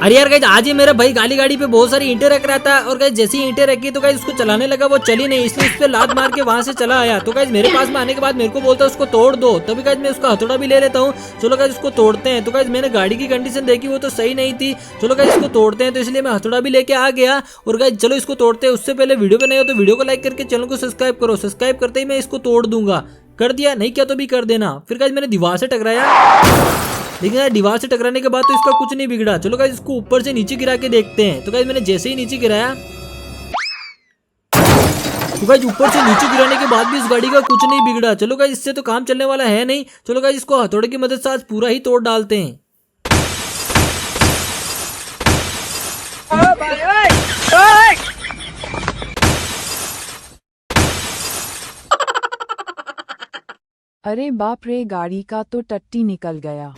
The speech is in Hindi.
अरे यार गाइस आज ही मेरा भाई गाली गाड़ी पे बहुत सारी ईंटें रख रहा था और गाइस जैसी ही ईंटें रखी तो गाइस उसको चलाने लगा, वो चली नहीं, इसलिए उस पे लात मार के वहां से चला आया। तो गाइस मेरे पास में आने के बाद मेरे को बोलता है उसको तोड़ दो, तभी गाइस मैं उसका हथौड़ा भी ले लेता हूँ। चलो गाइस उसको तोड़ते हैं। तो गाइस मैंने गाड़ी की कंडीशन देखी, वो तो सही नहीं थी। चलो गाइस इसको तोड़ते हैं, तो इसलिए मैं हथौड़ा भी लेके आ गया। और गाइस चलो इसको तोड़ते हैं। उससे पहले वीडियो पे नए हो तो वीडियो को लाइक करके चैनल को सब्सक्राइब करो। सब्सक्राइब करते ही मैं इसको तोड़ दूंगा। कर दिया? नहीं किया तो भी कर देना। फिर गाइस मैंने दीवार से टकराया, लेकिन यार दीवार से टकराने के बाद तो इसका कुछ नहीं बिगड़ा। चलो गाइस इसको ऊपर से नीचे गिरा के देखते हैं। तो गाइस मैंने जैसे ही नीचे गिराया, तो गाइस ऊपर से नीचे गिराने के बाद भी इस गाड़ी का कुछ नहीं बिगड़ा। चलो गाइस इससे तो काम चलने वाला है नहीं। चलो गाइस इसको हथौड़े की मदद से आज पूरा ही तोड़ डालते हैं। अरे बाप रे, गाड़ी का तो टट्टी निकल गया।